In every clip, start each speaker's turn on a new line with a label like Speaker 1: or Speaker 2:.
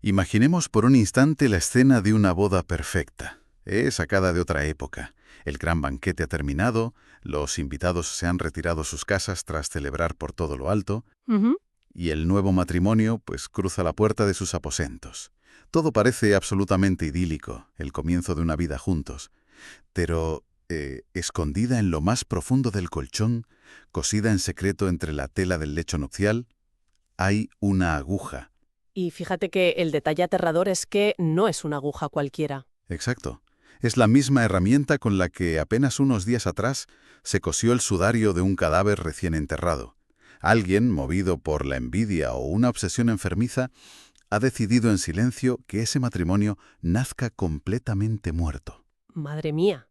Speaker 1: Imaginemos por un instante la escena de una boda perfecta. Es sacada de otra época. El gran banquete ha terminado, los invitados se han retirado a sus casas tras celebrar por todo lo alto,
Speaker 2: Ujú.
Speaker 1: y el nuevo matrimonio pues cruza la puerta de sus aposentos. Todo parece absolutamente idílico, el comienzo de una vida juntos. Pero, escondida en lo más profundo del colchón, cosida en secreto entre la tela del lecho nupcial, hay una aguja.
Speaker 2: Y fíjate que el detalle aterrador es que no es una aguja cualquiera.
Speaker 1: Exacto. Es la misma herramienta con la que apenas unos días atrás se cosió el sudario de un cadáver recién enterrado. Alguien, movido por la envidia o una obsesión enfermiza, ha decidido en silencio que ese matrimonio nazca completamente muerto.
Speaker 2: Madre mía.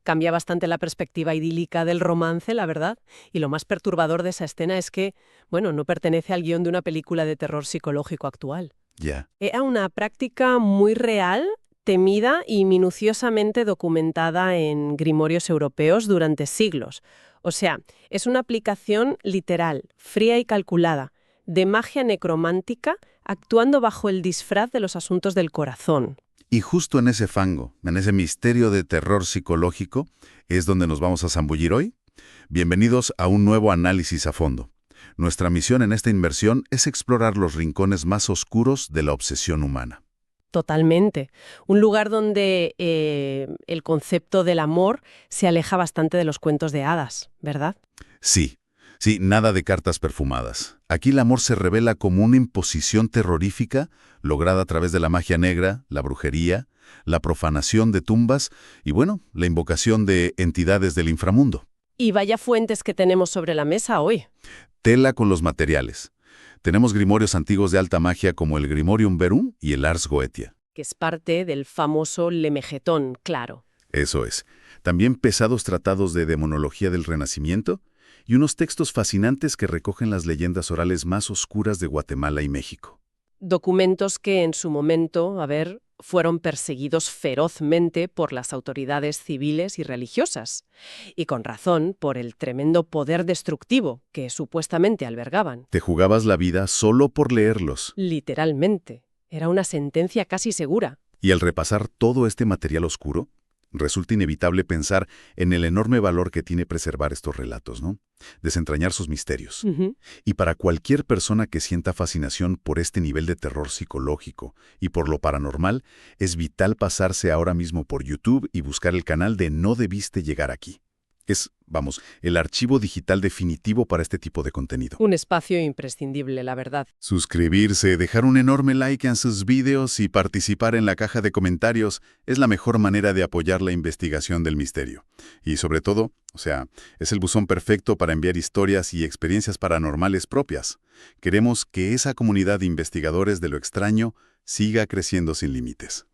Speaker 2: Cambia bastante la perspectiva idílica del romance, la verdad. Y lo más perturbador de esa escena es que, bueno, no pertenece al guión de una película de terror psicológico actual.
Speaker 1: Ya.
Speaker 2: Era una práctica muy real, temida y minuciosamente documentada en grimorios europeos durante siglos. O sea, es una aplicación literal, fría y calculada, de magia necromántica actuando bajo el disfraz de los asuntos del corazón.
Speaker 1: Y justo en ese fango, en ese misterio de terror psicológico, es donde nos vamos a zambullir hoy. Bienvenidos a un nuevo análisis a fondo. Nuestra misión en esta inmersión es explorar los rincones más oscuros de la obsesión humana.
Speaker 2: Totalmente. Un lugar donde el concepto del amor se aleja bastante de los cuentos de hadas, ¿verdad?
Speaker 1: Sí, sí, nada de cartas perfumadas. Aquí el amor se revela como una imposición terrorífica lograda a través de la magia negra, la brujería, la profanación de tumbas y, bueno, la invocación de entidades del inframundo.
Speaker 2: Y vaya fuentes que tenemos sobre la mesa hoy.
Speaker 1: Tela con los materiales. Tenemos grimorios antiguos de alta magia como el Grimorium Verum y el Ars Goetia.
Speaker 2: Que es parte del famoso Lemegetón, claro.
Speaker 1: Eso es. También pesados tratados de demonología del Renacimiento y unos textos fascinantes que recogen las leyendas orales más oscuras de Guatemala y México.
Speaker 2: Documentos que en su momento, fueron perseguidos ferozmente por las autoridades civiles y religiosas. Y con razón por el tremendo poder destructivo que supuestamente albergaban.
Speaker 1: Te jugabas la vida solo por leerlos.
Speaker 2: Literalmente. Era una sentencia casi segura.
Speaker 1: Y al repasar todo este material oscuro, resulta inevitable pensar en el enorme valor que tiene preservar estos relatos, ¿no? Desentrañar sus misterios.
Speaker 2: Ujú.
Speaker 1: Y para cualquier persona que sienta fascinación por este nivel de terror psicológico y por lo paranormal, es vital pasarse ahora mismo por YouTube y buscar el canal de No Debiste Llegar Aquí. Es, vamos, el archivo digital definitivo para este tipo de contenido.
Speaker 2: Un espacio imprescindible, la verdad.
Speaker 1: Suscribirse, dejar un enorme like en sus vídeos y participar en la caja de comentarios es la mejor manera de apoyar la investigación del misterio. Y sobre todo, es el buzón perfecto para enviar historias y experiencias paranormales propias. Queremos que esa comunidad de investigadores de lo extraño siga creciendo sin límites.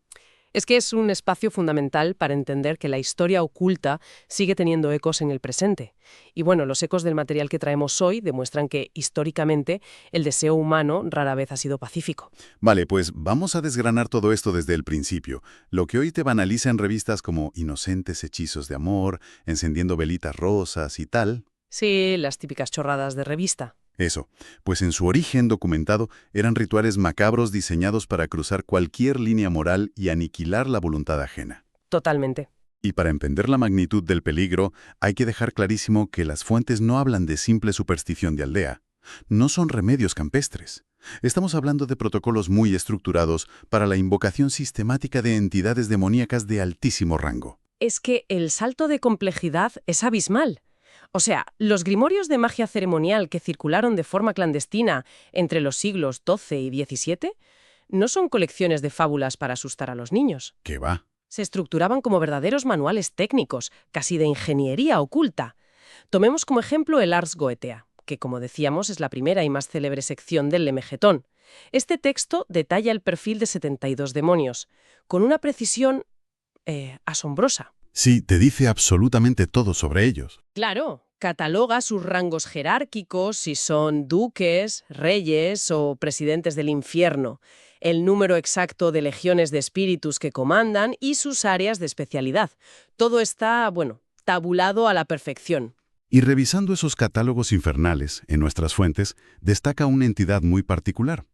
Speaker 2: Es que es un espacio fundamental para entender que la historia oculta sigue teniendo ecos en el presente. Y bueno, los ecos del material que traemos hoy demuestran que, históricamente, el deseo humano rara vez ha sido pacífico.
Speaker 1: Vale, pues vamos a desgranar todo esto desde el principio. Lo que hoy te banaliza en revistas como Inocentes Hechizos de Amor, Encendiendo Velitas Rosas y tal.
Speaker 2: Sí, las típicas chorradas de revista.
Speaker 1: Eso, pues en su origen documentado eran rituales macabros diseñados para cruzar cualquier línea moral y aniquilar la voluntad ajena.
Speaker 2: Totalmente.
Speaker 1: Y para entender la magnitud del peligro, hay que dejar clarísimo que las fuentes no hablan de simple superstición de aldea. No son remedios campestres. Estamos hablando de protocolos muy estructurados para la invocación sistemática de entidades demoníacas de altísimo rango.
Speaker 2: Es que el salto de complejidad es abismal. O sea, los grimorios de magia ceremonial que circularon de forma clandestina entre los siglos XII y XVII no son colecciones de fábulas para asustar a los niños.
Speaker 1: ¿Qué va?
Speaker 2: Se estructuraban como verdaderos manuales técnicos, casi de ingeniería oculta. Tomemos como ejemplo el Ars Goetia, que como decíamos es la primera y más célebre sección del Lemegetón. Este texto detalla el perfil de 72 demonios, con una precisión asombrosa.
Speaker 1: Sí, te dice absolutamente todo sobre ellos.
Speaker 2: Claro, cataloga sus rangos jerárquicos, si son duques, reyes o presidentes del infierno, el número exacto de legiones de espíritus que comandan y sus áreas de especialidad. Todo está, tabulado a la perfección.
Speaker 1: Y revisando esos catálogos infernales en nuestras fuentes, destaca una entidad muy particular.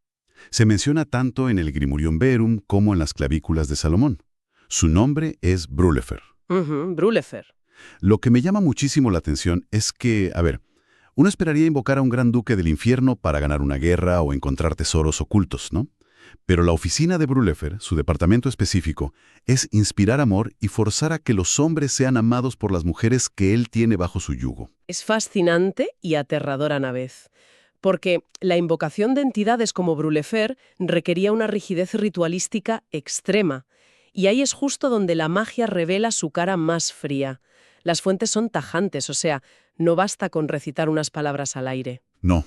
Speaker 1: Se menciona tanto en el Grimurium Verum como en las clavículas de Salomón. Su nombre es Brulefer.
Speaker 2: Brulefer.
Speaker 1: Lo que me llama muchísimo la atención es que, uno esperaría invocar a un gran duque del infierno para ganar una guerra o encontrar tesoros ocultos, ¿no? Pero la oficina de Brulefer, su departamento específico, es inspirar amor y forzar a que los hombres sean amados por las mujeres que él tiene bajo su yugo.
Speaker 2: Es fascinante y aterrador a la vez, porque la invocación de entidades como Brulefer requería una rigidez ritualística extrema, y ahí es justo donde la magia revela su cara más fría. Las fuentes son tajantes, o sea, no basta con recitar unas palabras al aire.
Speaker 1: No,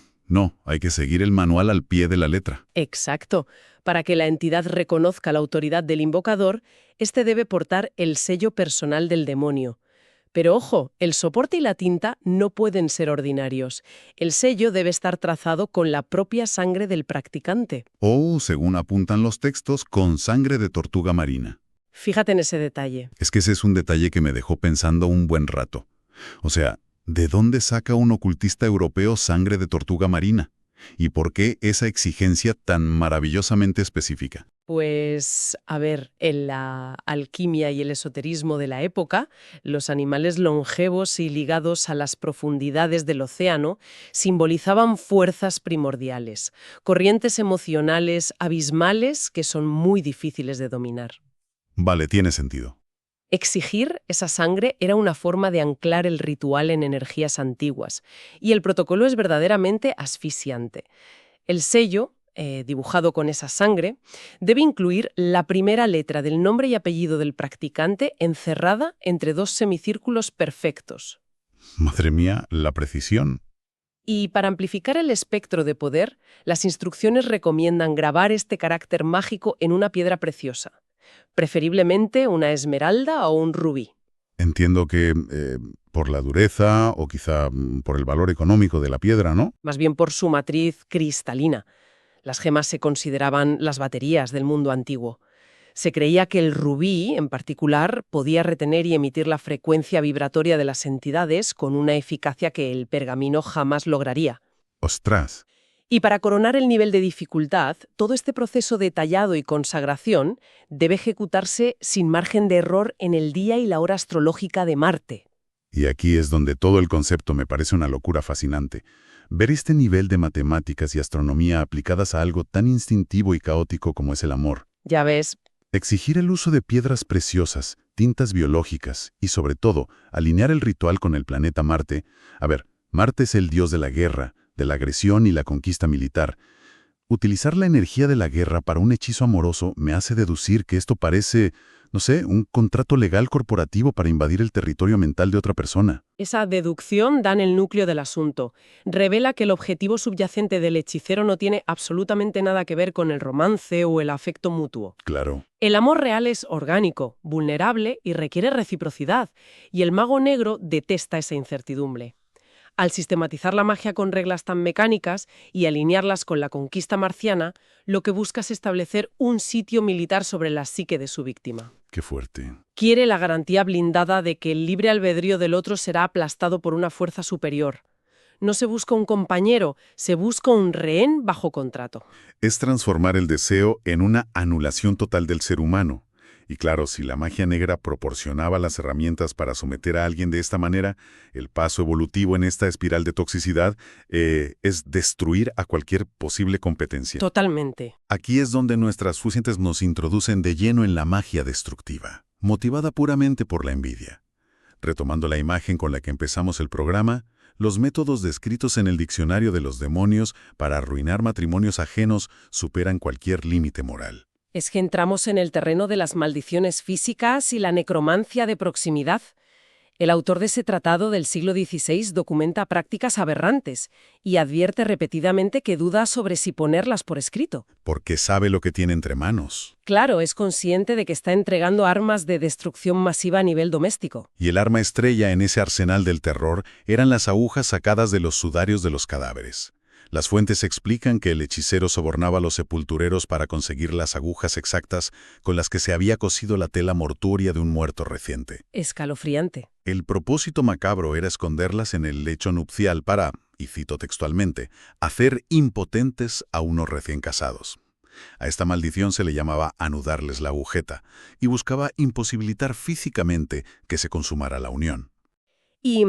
Speaker 1: hay que seguir el manual al pie de la letra.
Speaker 2: Exacto. Para que la entidad reconozca la autoridad del invocador, éste debe portar el sello personal del demonio. Pero ojo, el soporte y la tinta no pueden ser ordinarios. El sello debe estar trazado con la propia sangre del practicante.
Speaker 1: O, según apuntan los textos, con sangre de tortuga marina.
Speaker 2: Fíjate en ese detalle.
Speaker 1: Es que ese es un detalle que me dejó pensando un buen rato. O sea, ¿de dónde saca un ocultista europeo sangre de tortuga marina? ¿Y por qué esa exigencia tan maravillosamente específica?
Speaker 2: Pues, a ver, en la alquimia y el esoterismo de la época, los animales longevos y ligados a las profundidades del océano simbolizaban fuerzas primordiales, corrientes emocionales abismales que son muy difíciles de dominar.
Speaker 1: Vale, tiene sentido.
Speaker 2: Exigir esa sangre era una forma de anclar el ritual en energías antiguas, y el protocolo es verdaderamente asfixiante. El sello, dibujado con esa sangre, debe incluir la primera letra del nombre y apellido del practicante encerrada entre dos semicírculos perfectos.
Speaker 1: Madre mía, la precisión.
Speaker 2: Y para amplificar el espectro de poder, las instrucciones recomiendan grabar este carácter mágico en una piedra preciosa, preferiblemente una esmeralda o un rubí.
Speaker 1: Entiendo que por la dureza o quizá por el valor económico de la piedra, ¿no?
Speaker 2: Más bien por su matriz cristalina. Las gemas se consideraban las baterías del mundo antiguo. Se creía que el rubí, en particular, podía retener y emitir la frecuencia vibratoria de las entidades con una eficacia que el pergamino jamás lograría.
Speaker 1: ¡Ostras!
Speaker 2: Y para coronar el nivel de dificultad, todo este proceso de tallado y consagración debe ejecutarse sin margen de error en el día y la hora astrológica de Marte.
Speaker 1: Y aquí es donde todo el concepto me parece una locura fascinante. Ver este nivel de matemáticas y astronomía aplicadas a algo tan instintivo y caótico como es el amor.
Speaker 2: Ya ves,
Speaker 1: Exigir el uso de piedras preciosas, tintas biológicas y, sobre todo, alinear el ritual con el planeta Marte. A ver, Marte es el dios de la guerra, de la agresión y la conquista militar. Utilizar la energía de la guerra para un hechizo amoroso me hace deducir que esto parece, no sé, un contrato legal corporativo para invadir el territorio mental de otra persona.
Speaker 2: esa deducción da en el núcleo del asunto. Revela que el objetivo subyacente del hechicero no tiene absolutamente nada que ver con el romance o el afecto mutuo.
Speaker 1: Claro.
Speaker 2: El amor real es orgánico, vulnerable y requiere reciprocidad, y el mago negro detesta esa incertidumbre. Al sistematizar la magia con reglas tan mecánicas y alinearlas con la conquista marciana, lo que busca es establecer un sitio militar sobre la psique de su víctima.
Speaker 1: Qué fuerte.
Speaker 2: Quiere la garantía blindada de que el libre albedrío del otro será aplastado por una fuerza superior. No se busca un compañero, se busca un rehén bajo contrato.
Speaker 1: Es transformar el deseo en una anulación total del ser humano. Y claro, si la magia negra proporcionaba las herramientas para someter a alguien de esta manera, el paso evolutivo en esta espiral de toxicidad es destruir a cualquier posible competencia.
Speaker 2: Totalmente.
Speaker 1: Aquí es donde nuestras fuentes nos introducen de lleno en la magia destructiva, motivada puramente por la envidia. Retomando la imagen con la que empezamos el programa, los métodos descritos en el diccionario de los demonios para arruinar matrimonios ajenos superan cualquier límite moral.
Speaker 2: Es que entramos en el terreno de las maldiciones físicas y la necromancia de proximidad. El autor de ese tratado del siglo XVI documenta prácticas aberrantes y advierte repetidamente que duda sobre si ponerlas por escrito.
Speaker 1: Porque sabe lo que tiene entre manos.
Speaker 2: Claro, es consciente de que está entregando armas de destrucción masiva a nivel doméstico.
Speaker 1: Y el arma estrella en ese arsenal del terror eran las agujas sacadas de los sudarios de los cadáveres. Las fuentes explican que el hechicero sobornaba a los sepultureros para conseguir las agujas exactas con las que se había cosido la tela mortuoria de un muerto reciente.
Speaker 2: Escalofriante.
Speaker 1: El propósito macabro era esconderlas en el lecho nupcial para, y cito textualmente, hacer impotentes a unos recién casados. A esta maldición se le llamaba anudarles la agujeta y buscaba imposibilitar físicamente que se consumara la unión.
Speaker 2: Y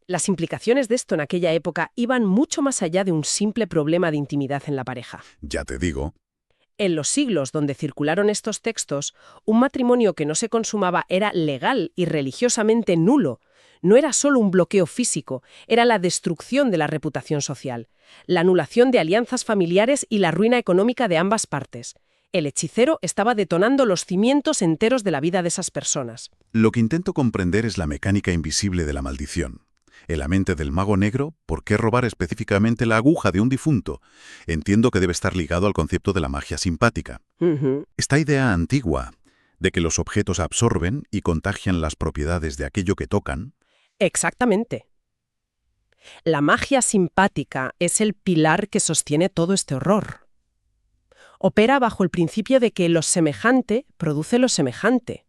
Speaker 2: las implicaciones de esto en aquella época iban mucho más allá de un simple problema de intimidad en la pareja.
Speaker 1: Ya te digo,
Speaker 2: En los siglos donde circularon estos textos, un matrimonio que no se consumaba era legal y religiosamente nulo. No era solo un bloqueo físico, era la destrucción de la reputación social, la anulación de alianzas familiares y la ruina económica de ambas partes. El hechicero estaba detonando los cimientos enteros de la vida de esas personas.
Speaker 1: lo que intento comprender es la mecánica invisible de la maldición. En la mente del mago negro, ¿por qué robar específicamente la aguja de un difunto? Entiendo que debe estar ligado al concepto de la magia simpática.
Speaker 2: Ujú.
Speaker 1: Esta idea antigua de que los objetos absorben y contagian las propiedades de aquello que tocan,
Speaker 2: Exactamente. La magia simpática es el pilar que sostiene todo este horror. Opera bajo el principio de que lo semejante produce lo semejante.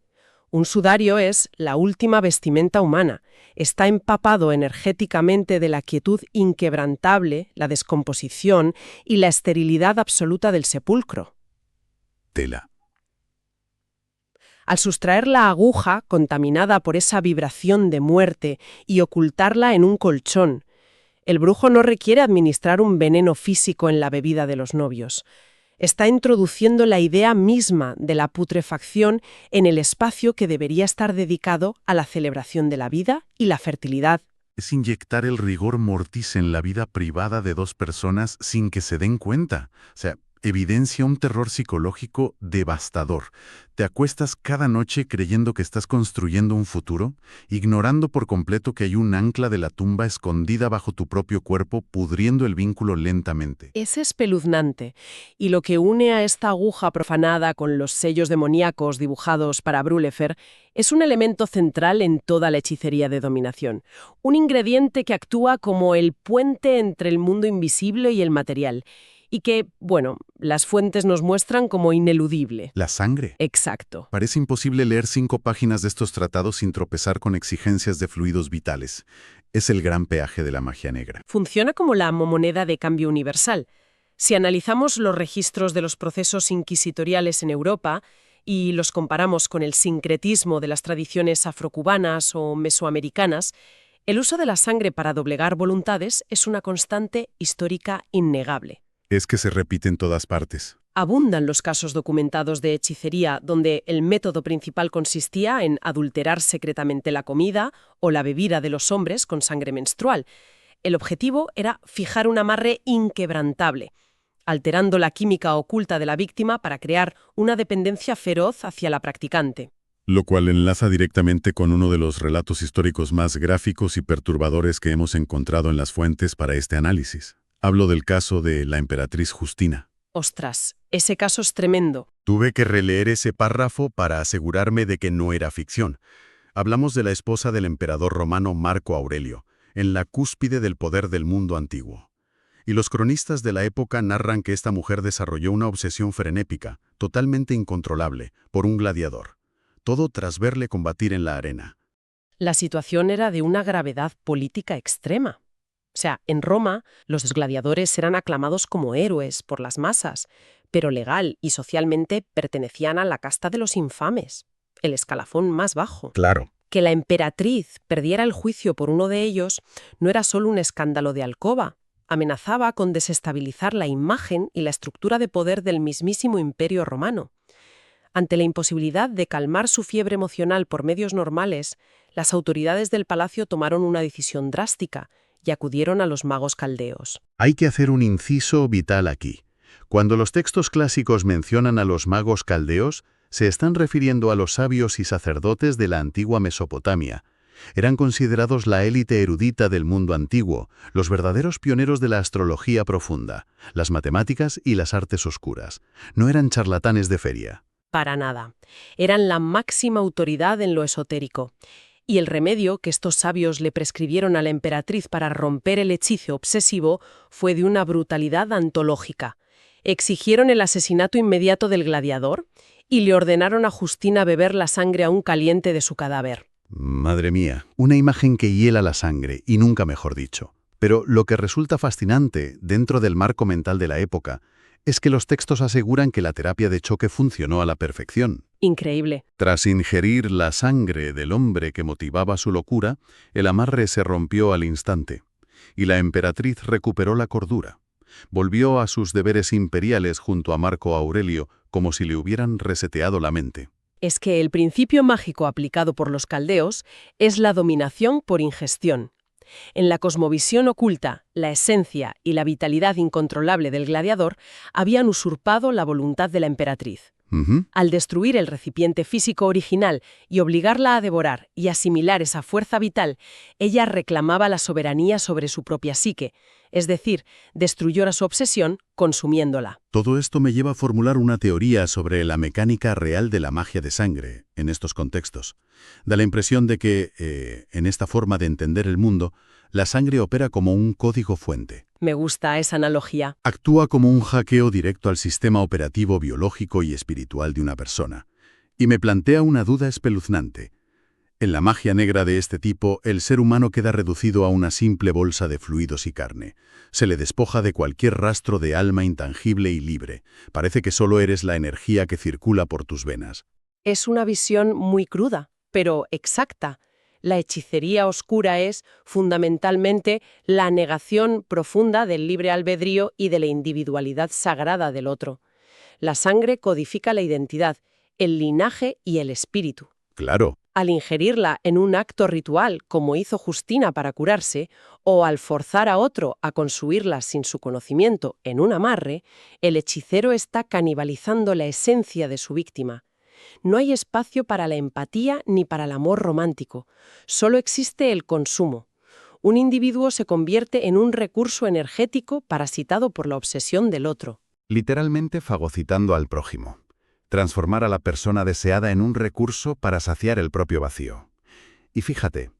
Speaker 2: Un sudario es la última vestimenta humana. Está empapado energéticamente de la quietud inquebrantable, la descomposición y la esterilidad absoluta del sepulcro.
Speaker 1: tela.
Speaker 2: Al sustraer la aguja contaminada por esa vibración de muerte y ocultarla en un colchón, el brujo no requiere administrar un veneno físico en la bebida de los novios. Está introduciendo la idea misma de la putrefacción en el espacio que debería estar dedicado a la celebración de la vida y la fertilidad.
Speaker 1: Es inyectar el rigor mortis en la vida privada de dos personas sin que se den cuenta. O sea, evidencia un terror psicológico devastador. Te acuestas cada noche creyendo que estás construyendo un futuro, ignorando por completo que hay un ancla de la tumba escondida bajo tu propio cuerpo, pudriendo el vínculo lentamente.
Speaker 2: Es espeluznante, y lo que une a esta aguja profanada con los sellos demoníacos dibujados para Brülefer es un elemento central en toda la hechicería de dominación, un ingrediente que actúa como el puente entre el mundo invisible y el material, y que, bueno, las fuentes nos muestran como ineludible.
Speaker 1: La sangre.
Speaker 2: Exacto.
Speaker 1: Parece imposible leer 5 páginas de estos tratados sin tropezar con exigencias de fluidos vitales. Es el gran peaje de la magia negra.
Speaker 2: Funciona como la moneda de cambio universal. Si analizamos los registros de los procesos inquisitoriales en Europa y los comparamos con el sincretismo de las tradiciones afrocubanas o mesoamericanas, el uso de la sangre para doblegar voluntades es una constante histórica innegable.
Speaker 1: Es que se repite en todas partes.
Speaker 2: Abundan los casos documentados de hechicería donde el método principal consistía en adulterar secretamente la comida o la bebida de los hombres con sangre menstrual. El objetivo era fijar un amarre inquebrantable, alterando la química oculta de la víctima para crear una dependencia feroz hacia la practicante.
Speaker 1: Lo cual enlaza directamente con uno de los relatos históricos más gráficos y perturbadores que hemos encontrado en las fuentes para este análisis. Hablo del caso de la emperatriz Justina.
Speaker 2: Ostras, ese caso es tremendo.
Speaker 3: Tuve que releer ese párrafo para asegurarme de que no era ficción. Hablamos de la esposa del emperador romano Marco Aurelio, en la cúspide del poder del mundo antiguo. Y los cronistas de la época narran que esta mujer desarrolló una obsesión frenética, totalmente incontrolable, por un gladiador. Todo tras verle combatir en la arena.
Speaker 2: La situación era de una gravedad política extrema. O sea, en Roma, los gladiadores eran aclamados como héroes por las masas, pero legal y socialmente pertenecían a la casta de los infames, el escalafón más bajo.
Speaker 3: Claro.
Speaker 2: Que la emperatriz perdiera el juicio por uno de ellos no era solo un escándalo de alcoba, amenazaba con desestabilizar la imagen y la estructura de poder del mismísimo imperio romano. Ante la imposibilidad de calmar su fiebre emocional por medios normales, las autoridades del palacio tomaron una decisión drástica y acudieron a los magos caldeos.
Speaker 3: Hay que hacer un inciso vital aquí. Cuando los textos clásicos mencionan a los magos caldeos, se están refiriendo a los sabios y sacerdotes de la antigua Mesopotamia. Eran considerados la élite erudita del mundo antiguo, los verdaderos pioneros de la astrología profunda, las matemáticas y las artes oscuras. No eran charlatanes de feria.
Speaker 2: Para nada. Eran la máxima autoridad en lo esotérico. Y el remedio que estos sabios le prescribieron a la emperatriz para romper el hechizo obsesivo fue de una brutalidad antológica. Exigieron el asesinato inmediato del gladiador y le ordenaron a Justina beber la sangre aún caliente de su cadáver.
Speaker 3: Madre mía, una imagen que hiela la sangre, y nunca mejor dicho. Pero lo que resulta fascinante, dentro del marco mental de la época, es que los textos aseguran que la terapia de choque funcionó a la perfección.
Speaker 2: Increíble.
Speaker 3: Tras ingerir la sangre del hombre que motivaba su locura, el amarre se rompió al instante, y la emperatriz recuperó la cordura. Volvió a sus deberes imperiales junto a Marco Aurelio, como si le hubieran reseteado la mente.
Speaker 2: Es que el principio mágico aplicado por los caldeos es la dominación por ingestión. En la cosmovisión oculta, la esencia y la vitalidad incontrolable del gladiador habían usurpado la voluntad de la emperatriz. Al destruir el recipiente físico original y obligarla a devorar y asimilar esa fuerza vital, ella reclamaba la soberanía sobre su propia psique, es decir, destruyó su obsesión consumiéndola.
Speaker 3: Todo esto me lleva a formular una teoría sobre la mecánica real de la magia de sangre en estos contextos. Da la impresión de que, en esta forma de entender el mundo, la sangre opera como un código fuente.
Speaker 2: Me gusta esa analogía.
Speaker 3: Actúa como un hackeo directo al sistema operativo biológico y espiritual de una persona. Y me plantea una duda espeluznante. En la magia negra de este tipo, el ser humano queda reducido a una simple bolsa de fluidos y carne. Se le despoja de cualquier rastro de alma intangible y libre. Parece que solo eres la energía que circula por tus venas.
Speaker 2: Es una visión muy cruda, pero exacta. La hechicería oscura es, fundamentalmente, la negación profunda del libre albedrío y de la individualidad sagrada del otro. La sangre codifica la identidad, el linaje y el espíritu.
Speaker 3: Claro.
Speaker 2: Al ingerirla en un acto ritual, como hizo Justina para curarse, o al forzar a otro a consumirla sin su conocimiento en un amarre, el hechicero está canibalizando la esencia de su víctima. No hay espacio para la empatía ni para el amor romántico. Solo existe el consumo. Un individuo se convierte en un recurso energético parasitado por la obsesión del otro.
Speaker 3: Literalmente fagocitando al prójimo. Transformar a la persona deseada en un recurso para saciar el propio vacío. Y fíjate,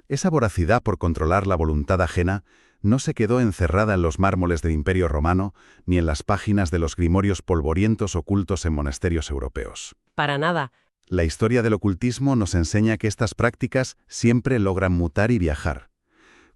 Speaker 3: esa voracidad por controlar la voluntad ajena no se quedó encerrada en los mármoles del Imperio Romano ni en las páginas de los grimorios polvorientos ocultos en monasterios europeos.
Speaker 2: Para nada.
Speaker 3: La historia del ocultismo nos enseña que estas prácticas siempre logran mutar y viajar.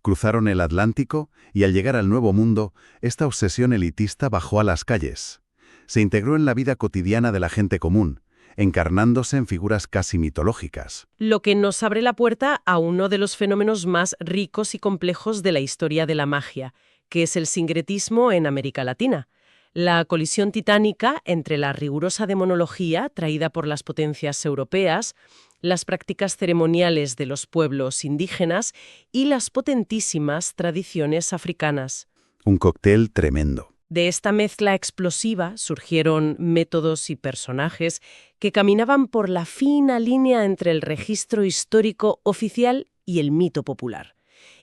Speaker 3: Cruzaron el Atlántico y al llegar al Nuevo Mundo, esta obsesión elitista bajó a las calles. Se integró en la vida cotidiana de la gente común, encarnándose en figuras casi mitológicas.
Speaker 2: Lo que nos abre la puerta a uno de los fenómenos más ricos y complejos de la historia de la magia, que es el sincretismo en América Latina. La colisión titánica entre la rigurosa demonología traída por las potencias europeas, las prácticas ceremoniales de los pueblos indígenas y las potentísimas tradiciones africanas.
Speaker 3: Un cóctel tremendo.
Speaker 2: De esta mezcla explosiva surgieron métodos y personajes que caminaban por la fina línea entre el registro histórico oficial y el mito popular.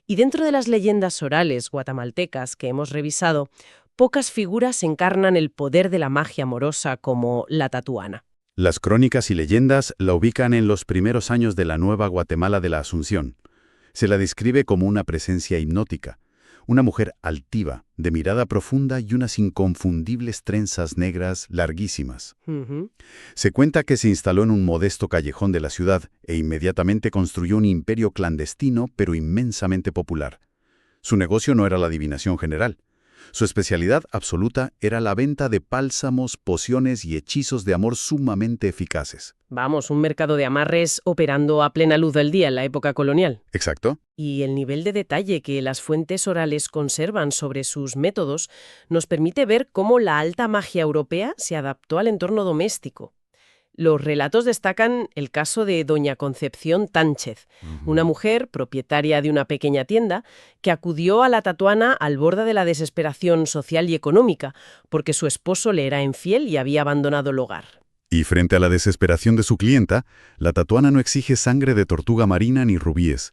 Speaker 2: Y dentro de las leyendas orales guatemaltecas que hemos revisado, pocas figuras encarnan el poder de la magia amorosa como la Tatuana.
Speaker 3: Las crónicas y leyendas la ubican en los primeros años de la Nueva Guatemala de la Asunción. Se la describe como una presencia hipnótica. Una mujer altiva, de mirada profunda y unas inconfundibles trenzas negras larguísimas. Se cuenta que se instaló en un modesto callejón de la ciudad e inmediatamente construyó un imperio clandestino pero inmensamente popular. Su negocio no era la adivinación general. Su especialidad absoluta era la venta de bálsamos, pociones y hechizos de amor sumamente eficaces.
Speaker 2: Vamos, un mercado de amarres operando a plena luz del día en la época colonial.
Speaker 3: Exacto.
Speaker 2: Y el nivel de detalle que las fuentes orales conservan sobre sus métodos nos permite ver cómo la alta magia europea se adaptó al entorno doméstico. Los relatos destacan el caso de doña Concepción Tánchez, una mujer propietaria de una pequeña tienda que acudió a la Tatuana al borde de la desesperación social y económica, porque su esposo le era infiel y había abandonado el hogar.
Speaker 1: Y frente a la desesperación de su clienta, la Tatuana no exige sangre de tortuga marina ni rubíes.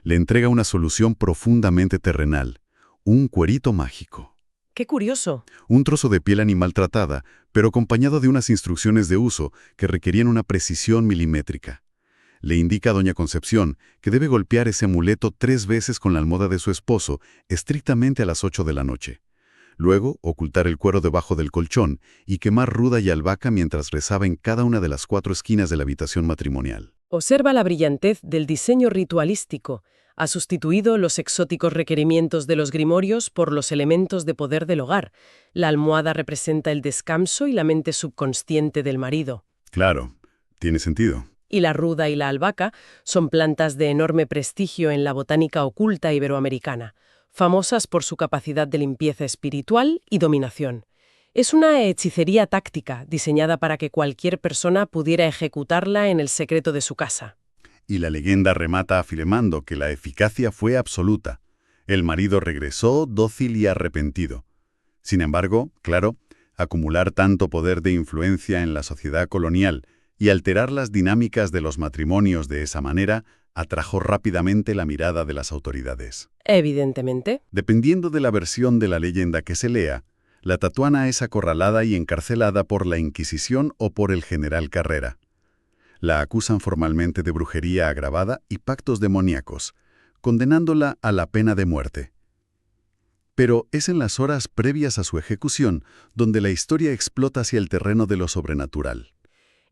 Speaker 1: Le entrega una solución profundamente terrenal, un cuerito mágico.
Speaker 2: ¡Qué curioso!
Speaker 1: Un trozo de piel animal tratada, pero acompañado de unas instrucciones de uso que requerían una precisión milimétrica. Le indica a doña Concepción que debe golpear ese amuleto 3 veces con la almohada de su esposo, estrictamente a las 8 de la noche. Luego, ocultar el cuero debajo del colchón y quemar ruda y albahaca mientras rezaba en cada una de las 4 esquinas de la habitación matrimonial.
Speaker 2: Observa la brillantez del diseño ritualístico. Ha sustituido los exóticos requerimientos de los grimorios por los elementos de poder del hogar. La almohada representa el descanso y la mente subconsciente del marido.
Speaker 1: Claro, tiene sentido.
Speaker 2: Y la ruda y la albahaca son plantas de enorme prestigio en la botánica oculta iberoamericana, famosas por su capacidad de limpieza espiritual y dominación. Es una hechicería táctica diseñada para que cualquier persona pudiera ejecutarla en el secreto de su casa.
Speaker 1: Y la leyenda remata afirmando que la eficacia fue absoluta. El marido regresó dócil y arrepentido. Sin embargo, claro, acumular tanto poder de influencia en la sociedad colonial y alterar las dinámicas de los matrimonios de esa manera atrajo rápidamente la mirada de las autoridades.
Speaker 2: Evidentemente.
Speaker 1: Dependiendo de la versión de la leyenda que se lea, la Tatuana es acorralada y encarcelada por la Inquisición o por el general Carrera. La acusan formalmente de brujería agravada y pactos demoníacos, condenándola a la pena de muerte. Pero es en las horas previas a su ejecución donde la historia explota hacia el terreno de lo sobrenatural.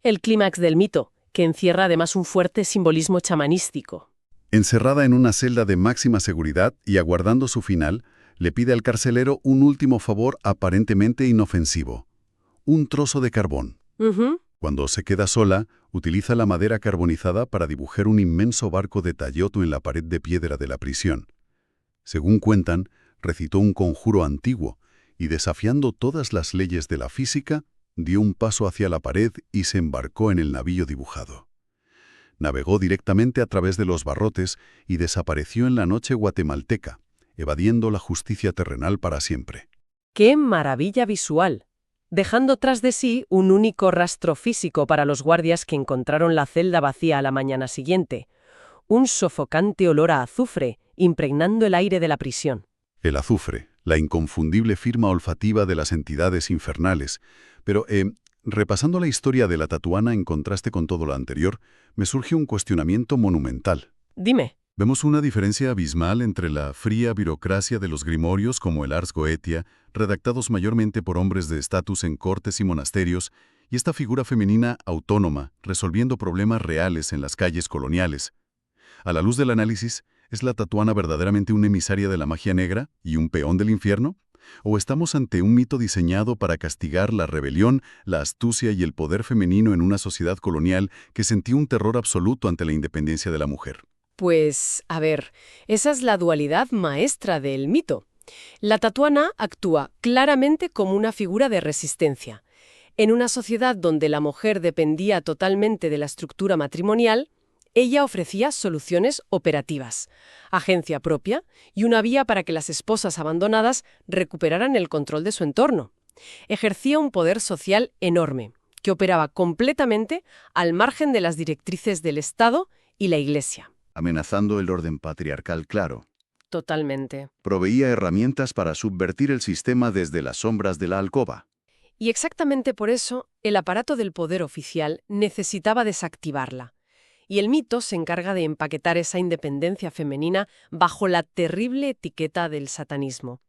Speaker 2: El clímax del mito, que encierra además un fuerte simbolismo chamanístico.
Speaker 1: Encerrada en una celda de máxima seguridad y aguardando su final, le pide al carcelero un último favor aparentemente inofensivo: un trozo de carbón. Cuando se queda sola, utiliza la madera carbonizada para dibujar un inmenso barco de talloto en la pared de piedra de la prisión. Según cuentan, recitó un conjuro antiguo y, desafiando todas las leyes de la física, dio un paso hacia la pared y se embarcó en el navío dibujado. Navegó directamente a través de los barrotes y desapareció en la noche guatemalteca, evadiendo la justicia terrenal para siempre.
Speaker 2: ¡Qué maravilla visual! Dejando tras de sí un único rastro físico para los guardias que encontraron la celda vacía a la mañana siguiente. Un sofocante olor a azufre impregnando el aire de la prisión.
Speaker 1: El azufre, la inconfundible firma olfativa de las entidades infernales. Pero, repasando la historia de la Tatuana en contraste con todo lo anterior, me surge un cuestionamiento monumental.
Speaker 2: Dime.
Speaker 1: Vemos una diferencia abismal entre la fría burocracia de los grimorios como el Ars Goetia, redactados mayormente por hombres de estatus en cortes y monasterios, y esta figura femenina autónoma, resolviendo problemas reales en las calles coloniales. A la luz del análisis, ¿es la Tatuana verdaderamente una emisaria de la magia negra y un peón del infierno? ¿O estamos ante un mito diseñado para castigar la rebelión, la astucia y el poder femenino en una sociedad colonial que sentía un terror absoluto ante la independencia de la mujer?
Speaker 2: Pues, a ver, esa es la dualidad maestra del mito. La Tatuana actúa claramente como una figura de resistencia. En una sociedad donde la mujer dependía totalmente de la estructura matrimonial, ella ofrecía soluciones operativas, agencia propia y una vía para que las esposas abandonadas recuperaran el control de su entorno. Ejercía un poder social enorme, que operaba completamente al margen de las directrices del Estado y la Iglesia.
Speaker 4: Amenazando el orden patriarcal, claro.
Speaker 2: Totalmente.
Speaker 4: Proveía herramientas para subvertir el sistema desde las sombras de la alcoba.
Speaker 2: Y exactamente por eso, el aparato del poder oficial necesitaba desactivarla. Y el mito se encarga de empaquetar esa independencia femenina bajo la terrible etiqueta del satanismo.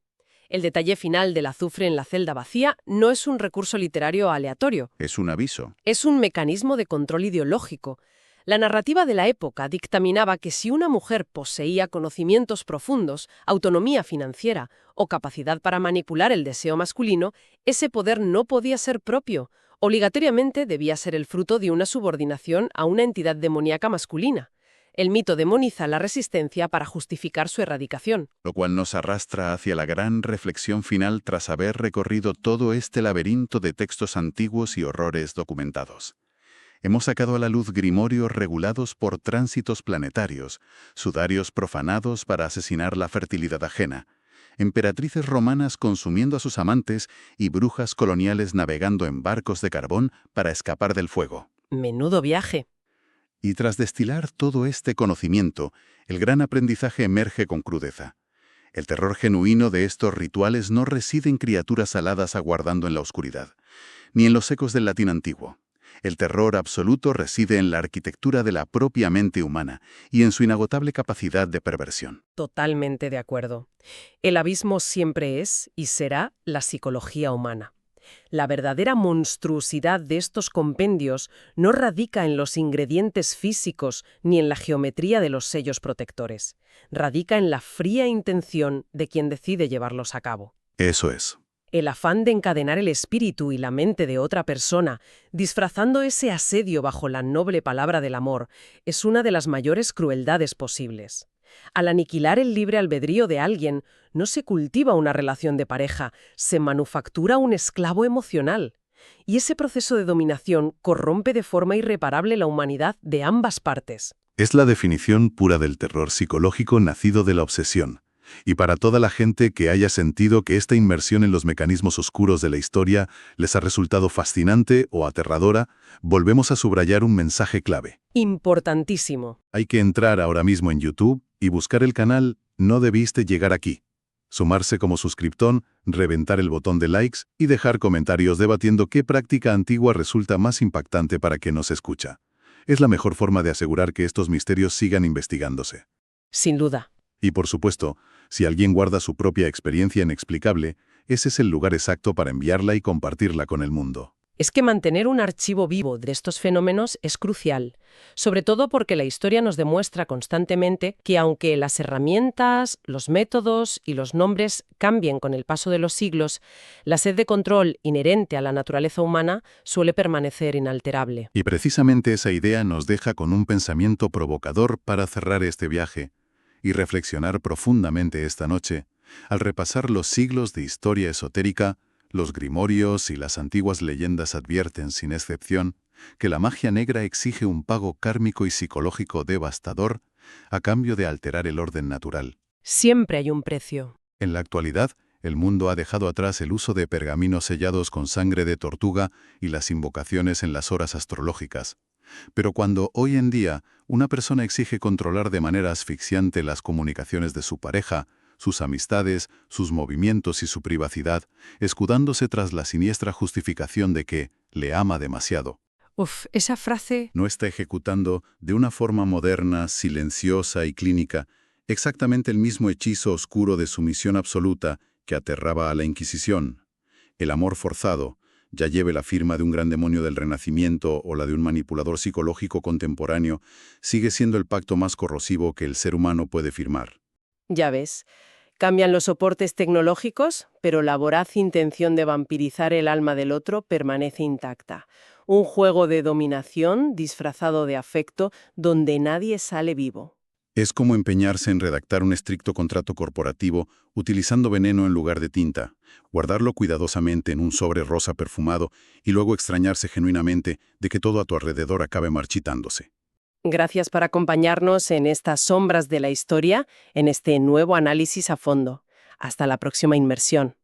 Speaker 2: El detalle final del azufre en la celda vacía no es un recurso literario aleatorio.
Speaker 4: Es un aviso.
Speaker 2: Es un mecanismo de control ideológico. La narrativa de la época dictaminaba que si una mujer poseía conocimientos profundos, autonomía financiera o capacidad para manipular el deseo masculino, ese poder no podía ser propio. Obligatoriamente debía ser el fruto de una subordinación a una entidad demoníaca masculina. El mito demoniza la resistencia para justificar su erradicación.
Speaker 4: Lo cual nos arrastra hacia la gran reflexión final tras haber recorrido todo este laberinto de textos antiguos y horrores documentados. Hemos sacado a la luz grimorios regulados por tránsitos planetarios, sudarios profanados para asesinar la fertilidad ajena, emperatrices romanas consumiendo a sus amantes y brujas coloniales navegando en barcos de carbón para escapar del fuego.
Speaker 2: Menudo viaje.
Speaker 4: Y tras destilar todo este conocimiento, el gran aprendizaje emerge con crudeza. El terror genuino de estos rituales no reside en criaturas aladas aguardando en la oscuridad, ni en los ecos del latín antiguo. El terror absoluto reside en la arquitectura de la propia mente humana y en su inagotable capacidad de perversión.
Speaker 2: Totalmente de acuerdo. El abismo siempre es y será la psicología humana. La verdadera monstruosidad de estos compendios no radica en los ingredientes físicos ni en la geometría de los sellos protectores. Radica en la fría intención de quien decide llevarlos a cabo.
Speaker 4: Eso es.
Speaker 2: El afán de encadenar el espíritu y la mente de otra persona, disfrazando ese asedio bajo la noble palabra del amor, es una de las mayores crueldades posibles. Al aniquilar el libre albedrío de alguien, no se cultiva una relación de pareja, se manufactura un esclavo emocional. Y ese proceso de dominación corrompe de forma irreparable la humanidad de ambas partes.
Speaker 4: Es la definición pura del terror psicológico nacido de la obsesión. Y para toda la gente que haya sentido que esta inmersión en los mecanismos oscuros de la historia les ha resultado fascinante o aterradora, volvemos a subrayar un mensaje clave.
Speaker 2: Importantísimo.
Speaker 4: Hay que entrar ahora mismo en YouTube y buscar el canal No debiste llegar aquí. Sumarse como suscriptón, reventar el botón de likes y dejar comentarios debatiendo qué práctica antigua resulta más impactante para quien nos escucha. Es la mejor forma de asegurar que estos misterios sigan investigándose.
Speaker 2: Sin duda.
Speaker 4: Y por supuesto, si alguien guarda su propia experiencia inexplicable, ese es el lugar exacto para enviarla y compartirla con el mundo.
Speaker 2: Es que mantener un archivo vivo de estos fenómenos es crucial, sobre todo porque la historia nos demuestra constantemente que aunque las herramientas, los métodos y los nombres cambien con el paso de los siglos, la sed de control inherente a la naturaleza humana suele permanecer inalterable.
Speaker 4: Y precisamente esa idea nos deja con un pensamiento provocador para cerrar este viaje y reflexionar profundamente esta noche, al repasar los siglos de historia esotérica. Los grimorios y las antiguas leyendas advierten, sin excepción, que la magia negra exige un pago kármico y psicológico devastador a cambio de alterar el orden natural.
Speaker 2: Siempre hay un precio.
Speaker 4: En la actualidad, el mundo ha dejado atrás el uso de pergaminos sellados con sangre de tortuga y las invocaciones en las horas astrológicas. Pero cuando hoy en día una persona exige controlar de manera asfixiante las comunicaciones de su pareja, sus amistades, sus movimientos y su privacidad, escudándose tras la siniestra justificación de que le ama demasiado.
Speaker 2: Esa frase...
Speaker 4: No está ejecutando de una forma moderna, silenciosa y clínica exactamente el mismo hechizo oscuro de sumisión absoluta que aterraba a la Inquisición. El amor forzado, ya lleve la firma de un gran demonio del Renacimiento o la de un manipulador psicológico contemporáneo, sigue siendo el pacto más corrosivo que el ser humano puede firmar.
Speaker 2: Ya ves. Cambian los soportes tecnológicos, pero la voraz intención de vampirizar el alma del otro permanece intacta. Un juego de dominación disfrazado de afecto donde nadie sale vivo.
Speaker 4: Es como empeñarse en redactar un estricto contrato corporativo utilizando veneno en lugar de tinta, guardarlo cuidadosamente en un sobre rosa perfumado y luego extrañarse genuinamente de que todo a tu alrededor acabe marchitándose.
Speaker 2: Gracias por acompañarnos en estas sombras de la historia, en este nuevo análisis a fondo. Hasta la próxima inmersión.